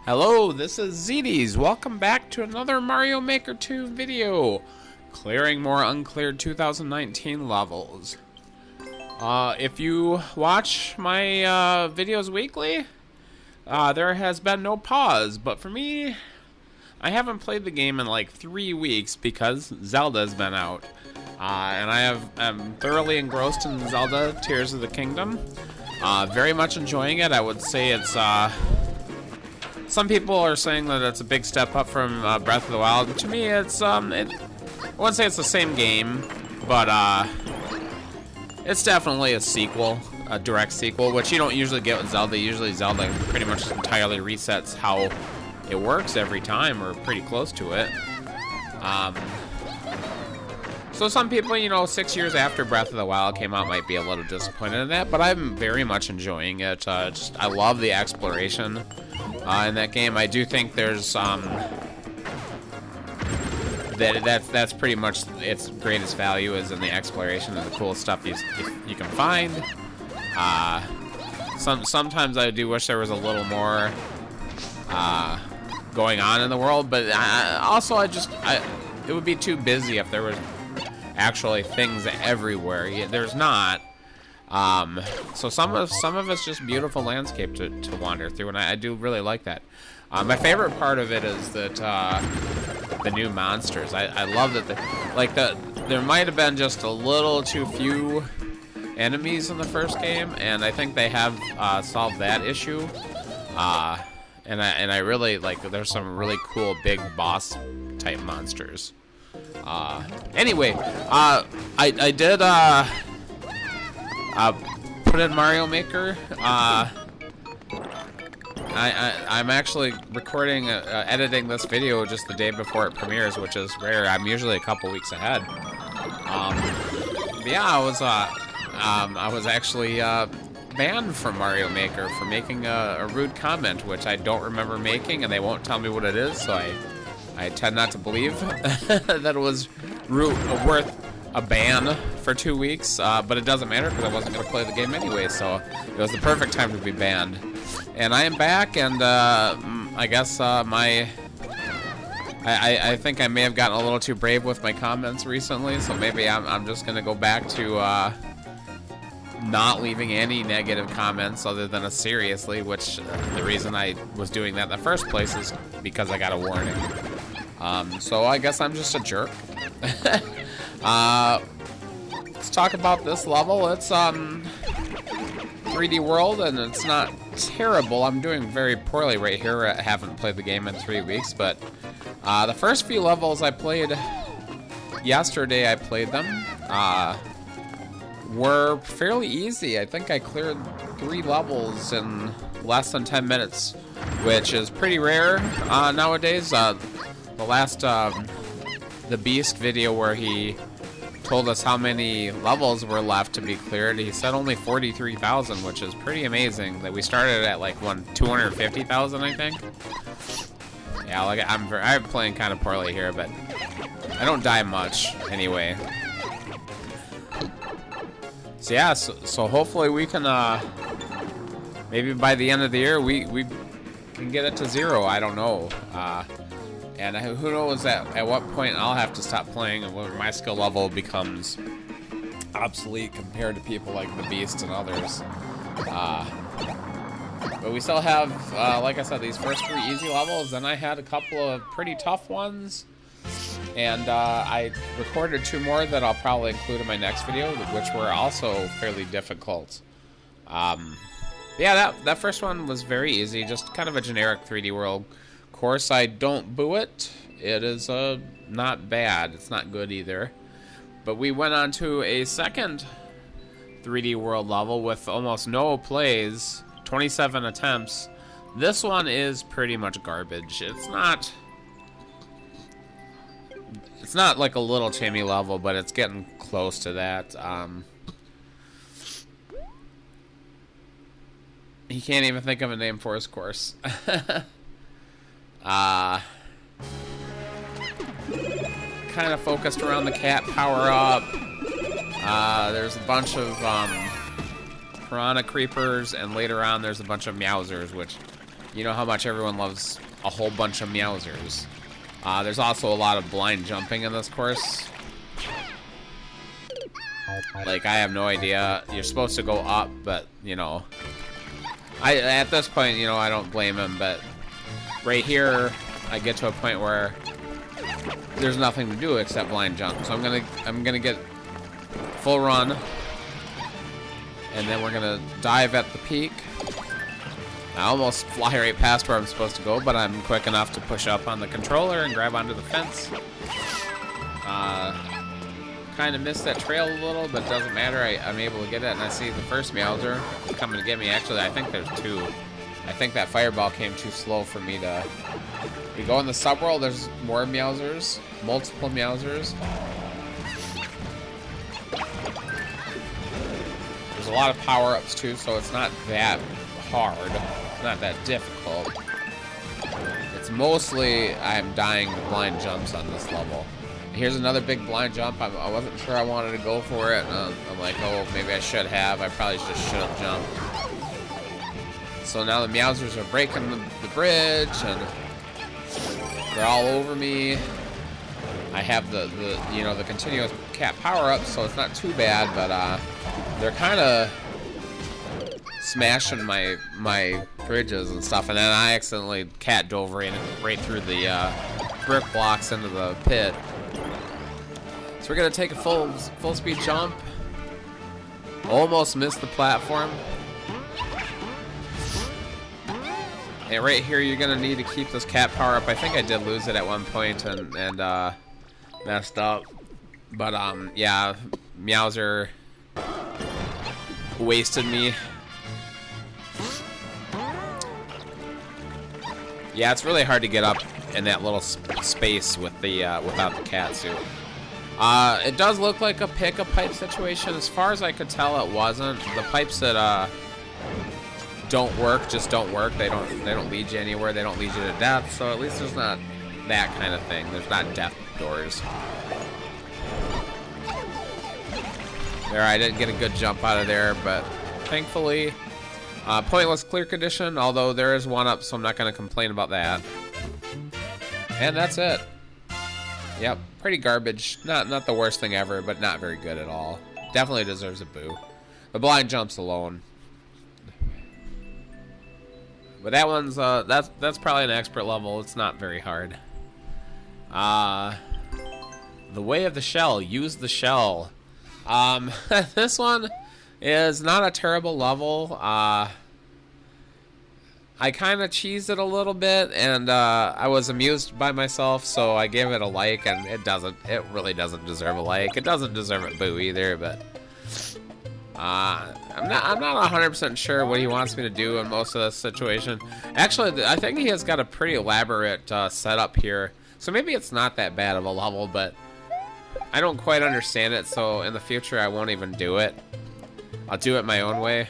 Hello, this is ZDs. Welcome back to another Mario Maker 2 video. Clearing more Uncleared 2019 levels. If you watch my videos weekly, there has been no pause. But for me, I haven't played the game in like 3 weeks because Zelda's been out. And I'm thoroughly engrossed in Zelda Tears of the Kingdom. Very much enjoying it. I would say it's... Some people are saying that it's a big step up from Breath of the Wild. To me, it's I wouldn't say it's the same game, but it's definitely a sequel, a direct sequel, which you don't usually get with Zelda. Usually Zelda pretty much entirely resets how it works every time, or pretty close to it. So some people, you know, 6 years after Breath of the Wild came out might be a little disappointed in that, but I'm very much enjoying it. I love the exploration in that game. I do think there's that's pretty much its greatest value is in the exploration and the cool stuff you can find. Sometimes I do wish there was a little more going on in the world, but it would be too busy if there was actually things everywhere. There's not. So some of it's just beautiful landscape to wander through, and I do really like that. My favorite part of it is that the new monsters. I love that there might have been just a little too few enemies in the first game, and I think they have solved that issue. And I really like that there's some really cool big boss type monsters. Anyway, I did put in Mario Maker. I'm actually recording, editing this video just the day before it premieres, which is rare. I'm usually a couple weeks ahead. But yeah, I was actually banned from Mario Maker for making a rude comment, which I don't remember making, and they won't tell me what it is, so I tend not to believe that it was worth a ban for 2 weeks, but it doesn't matter because I wasn't going to play the game anyway, so it was the perfect time to be banned. And I am back, and I guess I think I may have gotten a little too brave with my comments recently, so maybe I'm just going to go back to not leaving any negative comments other than a seriously, which the reason I was doing that in the first place is because I got a warning. So I guess I'm just a jerk. Let's talk about this level. It's 3D world, and it's not terrible. I'm doing very poorly right here. I haven't played the game in 3 weeks, but the first few levels I played yesterday, were fairly easy. I think I cleared 3 levels in less than 10 minutes, which is pretty rare nowadays. The last the Beast video where he told us how many levels were left to be cleared, he said only 43,000, which is pretty amazing. That we started at like 250,000, I think. Yeah, like I'm playing kind of poorly here, but I don't die much anyway. So yeah, so hopefully we can maybe by the end of the year we can get it to 0. I don't know. And who knows at what point I'll have to stop playing and when my skill level becomes obsolete compared to people like the Beast and others. But we still have, like I said, these first 3 easy levels. Then I had a couple of pretty tough ones. And I recorded 2 more that I'll probably include in my next video, which were also fairly difficult. Yeah, that first one was very easy, just kind of a generic 3D world. Of course, I don't boo it. It is not bad. It's not good either. But we went on to a second 3D world level with almost no plays, 27 attempts. This one is pretty much garbage. It's not like a little Timmy level, but it's getting close to that. He can't even think of a name for his course. Kind of focused around the cat power-up. There's a bunch of piranha creepers, and later on there's a bunch of meowsers, which You know how much everyone loves a whole bunch of Meowsers. There's also a lot of blind jumping in this course. Like, I have no idea. You're supposed to go up, but, you know. At this point, you know, I don't blame him, but right here, I get to a point where there's nothing to do except blind jump. So I'm gonna get full run, and then we're gonna dive at the peak. I almost fly right past where I'm supposed to go, but I'm quick enough to push up on the controller and grab onto the fence. Kind of missed that trail a little, but it doesn't matter. I'm able to get it, and I see the first Meowser coming to get me. Actually, I think there's two. I think that fireball came too slow for me to... We go in the subworld, there's more Meowsers, multiple Meowsers. There's a lot of power-ups too, so it's not that hard, not that difficult. It's mostly I'm dying to blind jumps on this level. Here's another big blind jump. I wasn't sure I wanted to go for it. I'm like, oh, maybe I should have. I probably just should have jumped. So now the Meowsers are breaking the bridge, and they're all over me. I have the you know, the continuous cat power-up, so it's not too bad, but they're kind of smashing my bridges and stuff, and then I accidentally cat dove right through the brick blocks into the pit. So we're gonna take a full speed jump. Almost missed the platform. And right here, you're gonna need to keep this cat power up. I think I did lose it at one point and messed up. But yeah, Meowser wasted me. Yeah, it's really hard to get up in that little space with the without the cat suit. It does look like a pick-a-pipe situation. As far as I could tell, it wasn't. The pipes that don't work just don't work. They don't lead you anywhere. They don't lead you to death. So at least there's not that kind of thing. There's not death doors. There, I didn't get a good jump out of there, but thankfully, pointless clear condition. Although there is one up, so I'm not going to complain about that. And that's it. Yep, pretty garbage. Not the worst thing ever, but not very good at all. Definitely deserves a boo. The blind jumps alone. But that one's that's probably an expert level. It's not very hard. The Way of the Shell. Use the shell. This one is not a terrible level. I kind of cheesed it a little bit, and I was amused by myself, so I gave it a like, and it really doesn't deserve a like. It doesn't deserve a boo either, but I'm not 100% sure what he wants me to do in most of this situation. Actually, I think he has got a pretty elaborate setup here, so maybe it's not that bad of a level, but I don't quite understand it, so in the future I won't even do it. I'll do it my own way.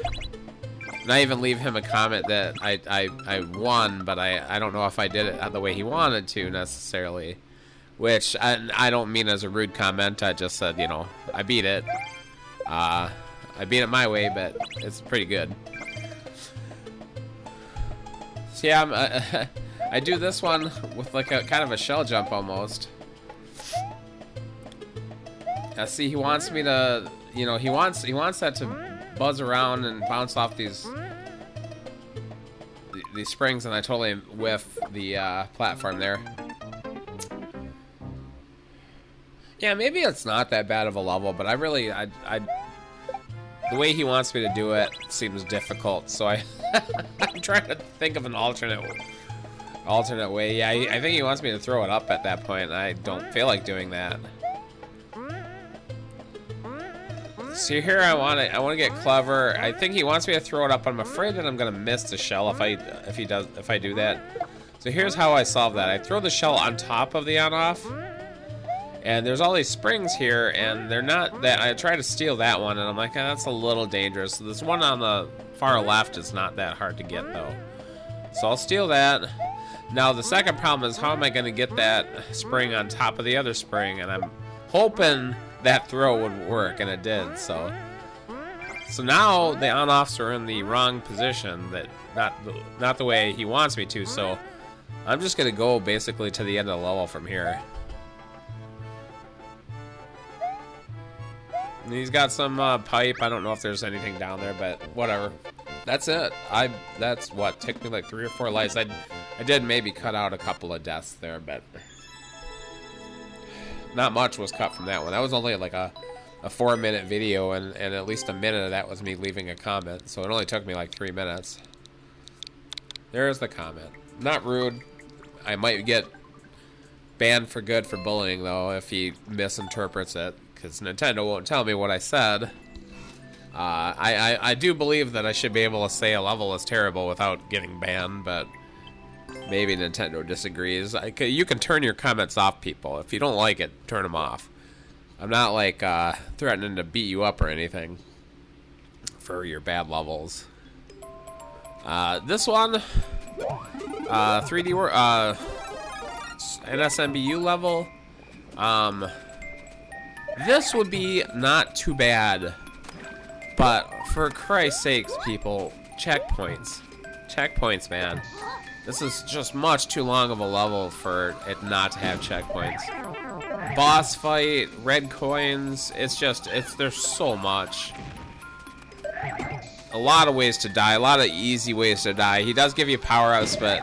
And I even leave him a comment that I won, but I don't know if I did it the way he wanted to necessarily. Which, I don't mean as a rude comment, I just said, you know, I beat it. I beat it my way, but it's pretty good. So yeah, I do this one with like a kind of a shell jump almost. See, he wants me to, you know, he wants that to buzz around and bounce off these springs, and I totally whiff the platform there. Yeah, maybe it's not that bad of a level, but the way he wants me to do it seems difficult, so I'm trying to think of an alternate way. Yeah, I think he wants me to throw it up at that point, and I don't feel like doing that. See, here I want to get clever. I think he wants me to throw it up. I'm afraid that I'm gonna miss the shell if I do that. So here's how I solve that. I throw the shell on top of the on-off, and there's all these springs here, and they're not that. I try to steal that one, and I'm like, that's a little dangerous. This one on the far left is not that hard to get though, so I'll steal that. Now the second problem is, how am I gonna get that spring on top of the other spring? And I'm hoping that throw would work, and it did. So So now the on-offs are in the wrong position, that not the way he wants me to, so I'm just gonna go basically to the end of the level from here. And he's got some pipe. I don't know if there's anything down there, but whatever. That's it. That's what took me like 3 or 4 lives. I did maybe cut out a couple of deaths there, but not much was cut from that one. That was only like a 4-minute video, and at least a minute of that was me leaving a comment, so it only took me like 3 minutes. There's the comment. Not rude. I might get banned for good for bullying, though, if he misinterprets it, because Nintendo won't tell me what I said. I do believe that I should be able to say a level is terrible without getting banned, but maybe Nintendo disagrees. You can turn your comments off, people. If you don't like it, turn them off. I'm not, like, threatening to beat you up or anything for your bad levels. This one, 3D work, NSMBU level, this would be not too bad, but for Christ's sakes, people, checkpoints. Checkpoints, man. This is just much too long of a level for it not to have checkpoints. Boss fight, red coins, there's so much. A lot of ways to die, a lot of easy ways to die. He does give you power-ups, but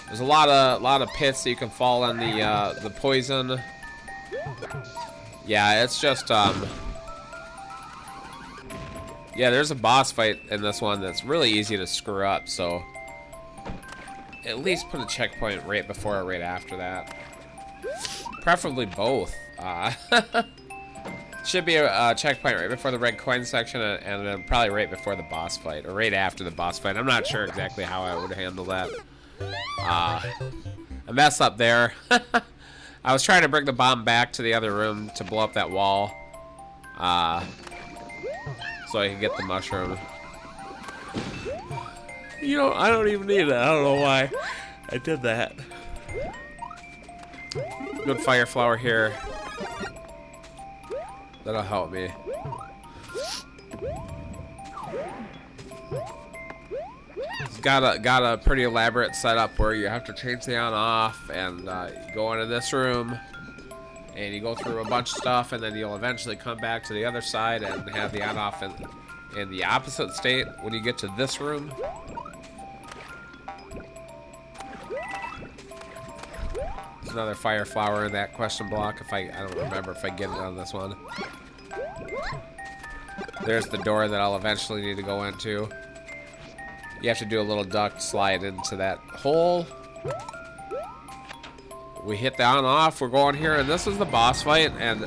there's a lot of pits that you can fall in the poison. Yeah, it's just yeah, there's a boss fight in this one that's really easy to screw up, so at least put a checkpoint right before or right after that. Preferably both. Should be a checkpoint right before the red coin section, and then probably right before the boss fight, or right after the boss fight. I'm not sure exactly how I would handle that. A mess up there. I was trying to bring the bomb back to the other room to blow up that wall, so I could get the mushroom. You know, I don't even need it. I don't know why I did that. Good fire flower here. That'll help me. It's got a pretty elaborate setup where you have to change the on off, and you go into this room and you go through a bunch of stuff, and then you'll eventually come back to the other side and have the on off in the opposite state when you get to this room. There's another fire flower in that question block. I don't remember if I get it on this one. There's the door that I'll eventually need to go into. You have to do a little duck slide into that hole. We hit the on off. We're going here, and this is the boss fight, and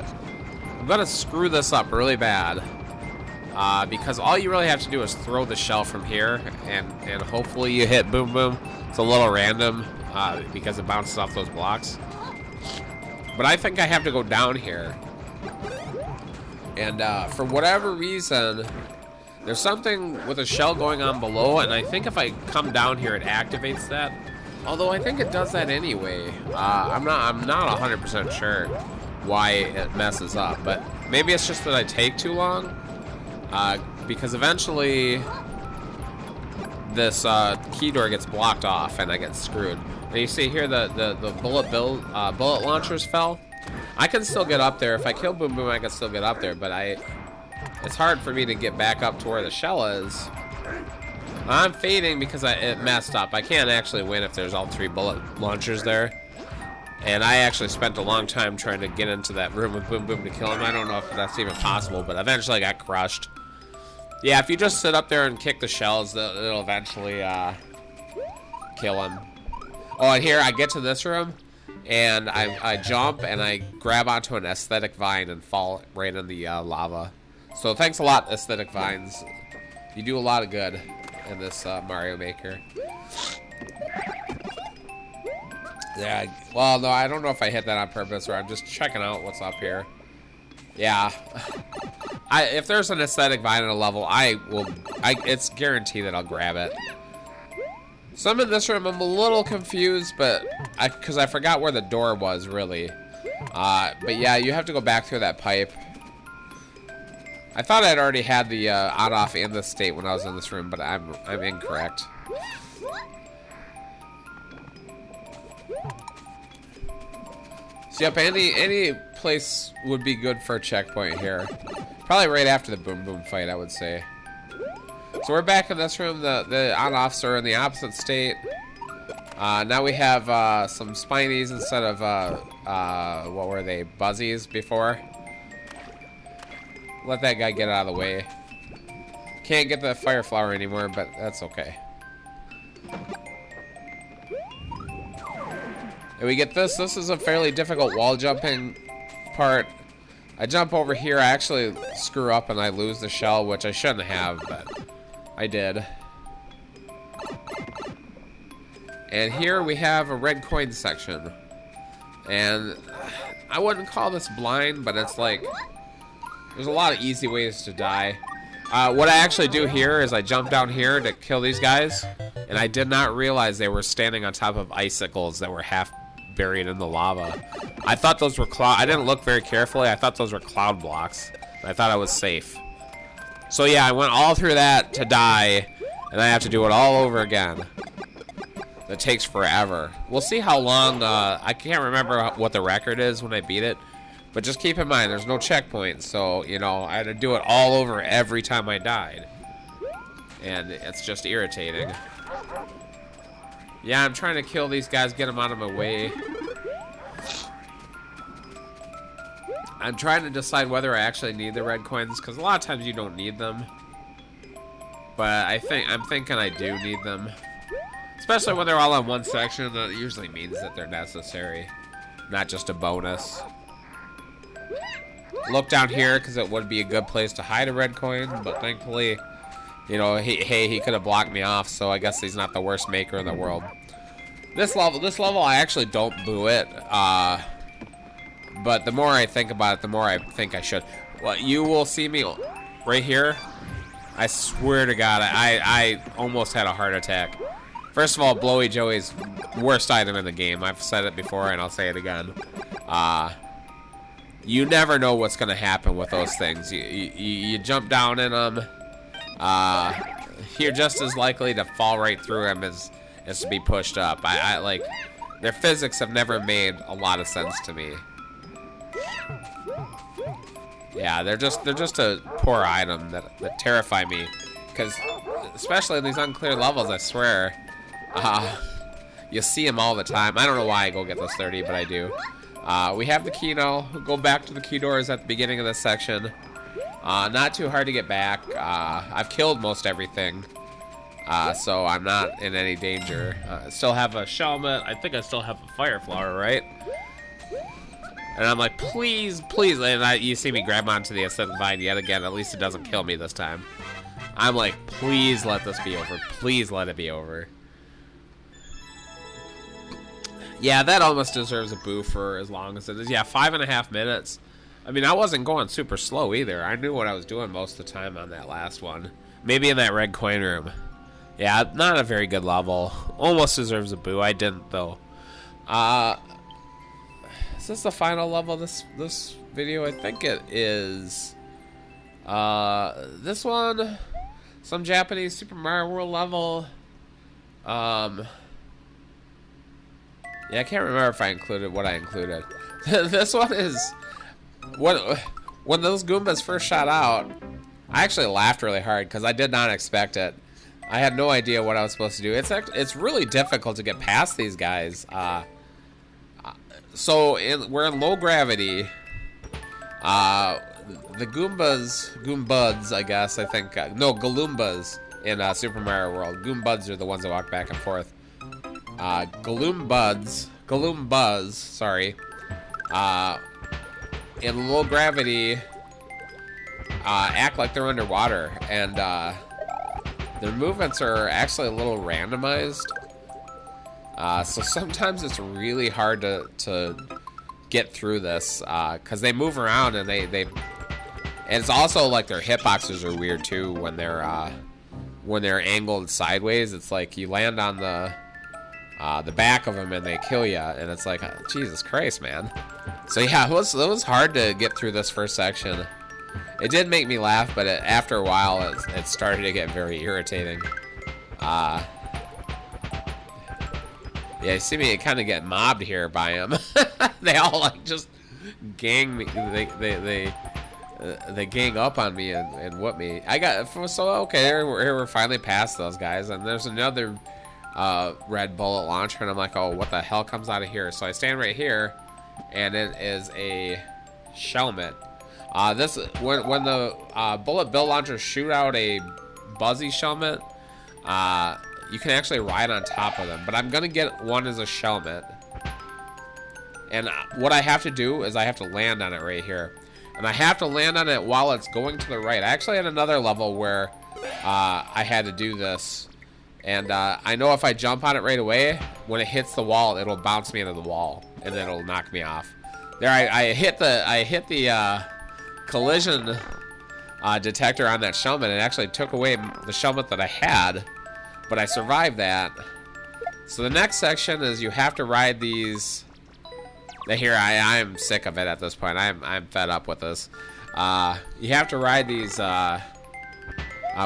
I'm gonna screw this up really bad. Because all you really have to do is throw the shell from here, and hopefully you hit boom boom. It's a little random because it bounces off those blocks. But I think I have to go down here. And for whatever reason, there's something with a shell going on below, and I think if I come down here, it activates that. Although I think it does that anyway. I'm not 100% sure why it messes up, but maybe it's just that I take too long. Because eventually this key door gets blocked off and I get screwed. And you see here the bullet launchers fell. I can still get up there. If I kill Boom Boom, I can still get up there, but it's hard for me to get back up to where the shell is. I'm fading because it messed up. I can't actually win if there's all 3 bullet launchers there. And I actually spent a long time trying to get into that room with Boom Boom to kill him. I don't know if that's even possible, but eventually I got crushed. Yeah, if you just sit up there and kick the shells, it'll eventually kill him. Oh, and here I get to this room, and I jump and I grab onto an aesthetic vine and fall right in the lava. So thanks a lot, aesthetic vines. You do a lot of good in this Mario Maker. Yeah, well, no, I don't know if I hit that on purpose or I'm just checking out what's up here. Yeah. If there's an aesthetic vine in a level, it's guaranteed that I'll grab it. Some in this room, I'm a little confused, but because I forgot where the door was, really. But yeah, you have to go back through that pipe. I thought I'd already had the on-off in this state when I was in this room, but I'm incorrect. So yep, any place would be good for a checkpoint here. Probably right after the boom boom fight, I would say. So we're back in this room. The on-offs are in the opposite state. Now we have some spinies instead of what were they, buzzies before. Let that guy get out of the way. Can't get the fire flower anymore, but that's okay. And we get this. This is a fairly difficult wall jumping part. I jump over here. I actually screw up and I lose the shell, which I shouldn't have, but I did. And here we have a red coin section. And I wouldn't call this blind, but it's like, there's a lot of easy ways to die. What I actually do here is I jump down here to kill these guys, and I did not realize they were standing on top of icicles that were half buried in the lava. I thought those were cloud. I didn't look very carefully. I thought those were cloud blocks. I thought I was safe. So yeah, I went all through that to die, and I have to do it all over again. That takes forever. We'll see how long. I can't remember what the record is when I beat it. But just keep in mind, there's no checkpoint, so, you know, I had to do it all over every time I died. And it's just irritating. Yeah, I'm trying to kill these guys, get them out of my way. I'm trying to decide whether I actually need the red coins, because a lot of times you don't need them. But I'm thinking I do need them. Especially when they're all in one section, that usually means that they're necessary, not just a bonus. Look down here because it would be a good place to hide a red coin, but thankfully, you know, he could have blocked me off, so I guess he's not the worst maker in the world. This level, I actually don't boo it, but the more I think about it, the more I think I should. Well, you will see me right here. I swear to God, I almost had a heart attack. First of all, Blowy Joeys, worst item in the game. I've said it before, and I'll say it again. You never know what's going to happen with those things. You jump down in them. You're just as likely to fall right through them as to be pushed up. I like, their physics have never made a lot of sense to me. Yeah, they're just a poor item that terrify me. Because, especially in these unclear levels, I swear, you see them all the time. I don't know why I go get those 30, but I do. We have the key now. We'll go back to the key doors at the beginning of this section. Not too hard to get back. I've killed most everything, so I'm not in any danger. I still have a shelmet. I think I still have a fire flower, right? And I'm like, please, please. And you see me grab onto the ascendant vine yet again. At least it doesn't kill me this time. I'm like, please let this be over. Please let it be over. Yeah, that almost deserves a boo for as long as it is. Yeah, 5.5 minutes. I mean, I wasn't going super slow either. I knew what I was doing most of the time on that last one. Maybe in that red coin room. Yeah, not a very good level. Almost deserves a boo. I didn't, though. Is this the final level of this video? I think it is. This one, some Japanese Super Mario World level. Yeah, I can't remember if I included what I included. This one is when those Goombas first shot out, I actually laughed really hard because I did not expect it. I had no idea what I was supposed to do. It's really difficult to get past these guys. So we're in low gravity. The Goombuds, I guess. I think no Galoombas in Super Mario World. Goombuds are the ones that walk back and forth. Galoombuzz, sorry, in low gravity, act like they're underwater, and their movements are actually a little randomized, so sometimes it's really hard to get through this, because they move around, and and it's also like their hitboxes are weird too when they're angled sideways. It's like you land on the back of them and they kill you, and it's like, Jesus Christ, man. So yeah, it was hard to get through this first section, It did make me laugh, but after a while, it started to get very irritating. Yeah, you see me kind of get mobbed here by him. They all like just gang me. They gang up on me and whoop me. So okay, we're finally past those guys, and there's another red bullet launcher, and I'm like, oh, what the hell comes out of here? So I stand right here, and it is a shelmet. When the bullet bill launchers shoot out a buzzy shelmet, you can actually ride on top of them. But I'm gonna get one as a shelmet, and what I have to do is I have to land on it right here, and I have to land on it while it's going to the right. I actually had another level where I had to do this, and I know if I jump on it right away, when it hits the wall, it'll bounce me into the wall, and then it'll knock me off. There, I hit the collision detector on that shelmet. It actually took away the shelmet that I had, but I survived that. So the next section is you have to ride these. Here, I am sick of it at this point. I'm fed up with this. You have to ride these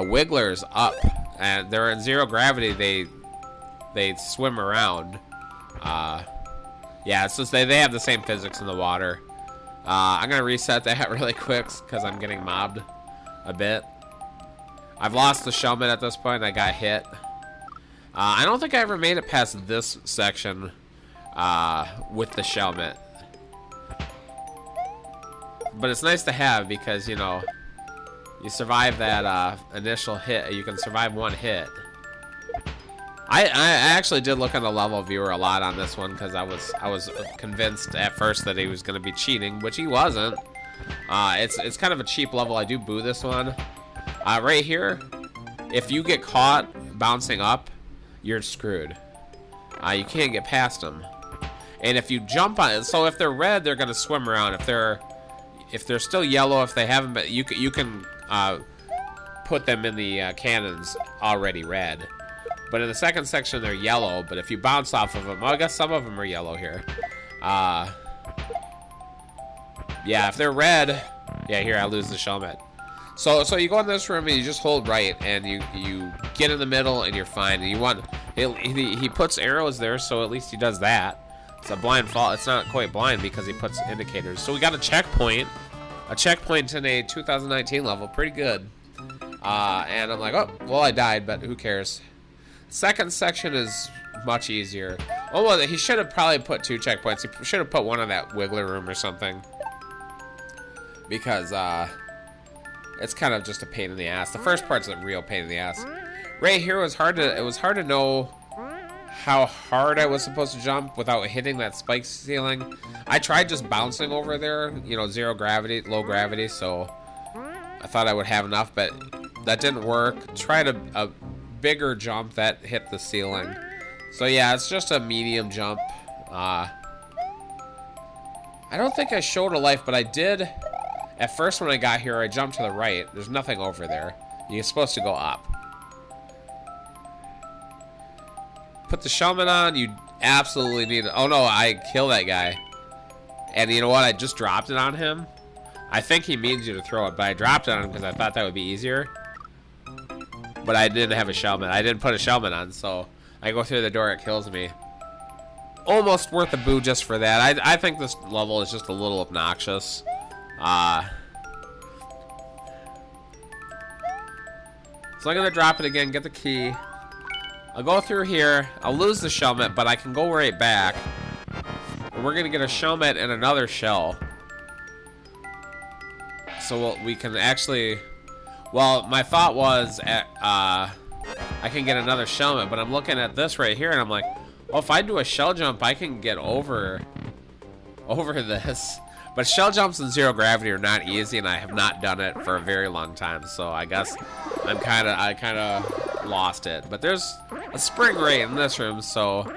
wigglers up, and they're in zero gravity. They swim around. Yeah, it's just they have the same physics in the water. I'm gonna reset that really quick because I'm getting mobbed a bit. I've lost the shelmet at this point. I got hit. I don't think I ever made it past this section with the shelmet, but it's nice to have because, you know, you survive that initial hit. You can survive one hit. I actually did look on the level viewer a lot on this one because I was convinced at first that he was going to be cheating, which he wasn't. It's kind of a cheap level. I do boo this one. Right here, if you get caught bouncing up, you're screwed. You can't get past them. And if you jump on it, so if they're red, they're going to swim around. If they're still yellow, if they haven't been, you can put them in the cannons already red. But in the second section, they're yellow. But if you bounce off of them, well, I guess some of them are yellow here. Yeah, if they're red, yeah, here I lose the shelmet. So you go in this room and you just hold right, and you get in the middle and you're fine. And you want he puts arrows there, so at least he does that. It's a blind fall. It's not quite blind because he puts indicators. So we got a checkpoint in a 2019 level, pretty good. And I'm like, oh, well, I died, but who cares? Second section is much easier. Oh, well, he should have probably put 2 checkpoints. He should have put one in that wiggler room or something. Because, it's kind of just a pain in the ass. The first part's a real pain in the ass. Right here was hard to know how hard I was supposed to jump without hitting that spike ceiling. I tried just bouncing over there, you know, zero gravity, low gravity, so I thought I would have enough, but that didn't work. Tried a bigger jump that hit the ceiling. So yeah, it's just a medium jump. I don't think I showed a life, but I did. At first when I got here, I jumped to the right. There's nothing over there. You're supposed to go up. Put the shelmet on. You absolutely need it. Oh no, I killed that guy. And you know what? I just dropped it on him. I think he means you to throw it, but I dropped it on him because I thought that would be easier. But I didn't have a shelmet. I didn't put a shelmet on, so I go through the door, it kills me. Almost worth a boo just for that. I think this level is just a little obnoxious. So I'm gonna drop it again, get the key. I'll go through here. I'll lose the shelmet, but I can go right back. And we're gonna get a shelmet and another shell. So we can actually... Well, my thought was I can get another shelmet, but I'm looking at this right here and I'm like, oh, if I do a shell jump, I can get over this. But shell jumps in zero gravity are not easy, and I have not done it for a very long time. So I guess I kind of lost it. But there's a spring right in this room, so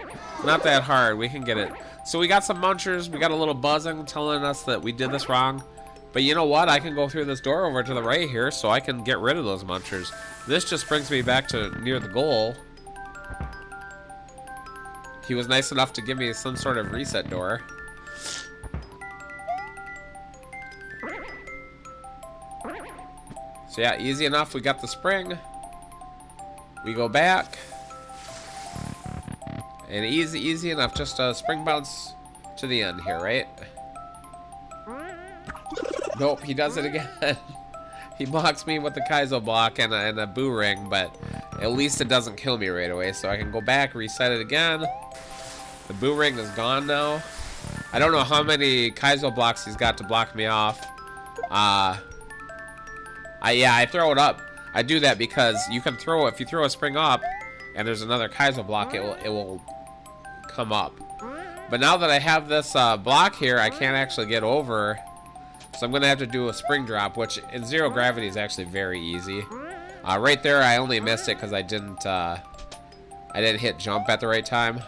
not that hard. We can get it. So we got some munchers. We got a little buzzing telling us that we did this wrong. But you know what? I can go through this door over to the right here, so I can get rid of those munchers. This just brings me back to near the goal. He was nice enough to give me some sort of reset door. So yeah, easy enough. We got the spring. We go back. And easy enough. Just a spring bounce to the end here, right? Nope, he does it again. He blocks me with the Kaizo block and a boo ring, but at least it doesn't kill me right away. So I can go back, reset it again. The boo ring is gone now. I don't know how many Kaizo blocks he's got to block me off. Yeah, I throw it up. I do that because you can throw, if you throw a spring up and there's another Kaizo block, it will come up. But now that I have this block here, I can't actually get over. So I'm going to have to do a spring drop, which in zero gravity is actually very easy. Right there, I only missed it because I didn't hit jump at the right time.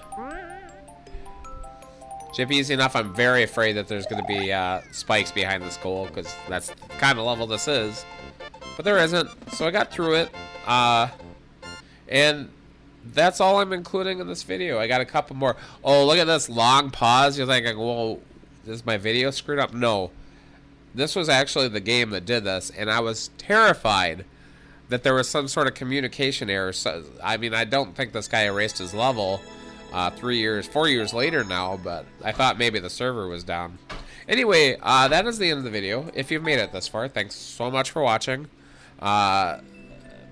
Chip easy enough. I'm very afraid that there's going to be spikes behind this goal because that's the kind of level this is. But there isn't, so I got through it. And that's all I'm including in this video. I got a couple more. Oh, look at this long pause. You're thinking, whoa, is my video screwed up? No. This was actually the game that did this, and I was terrified that there was some sort of communication error. So, I mean, I don't think this guy erased his level 4 years later now, but I thought maybe the server was down. Anyway, that is the end of the video. If you've made it this far, thanks so much for watching.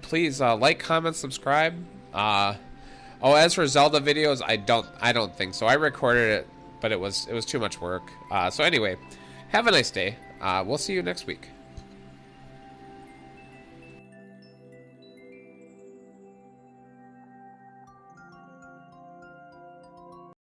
Please like, comment, subscribe. Oh, as for Zelda videos, I don't think so. I recorded it, but it was too much work. So anyway, have a nice day. We'll see you next week.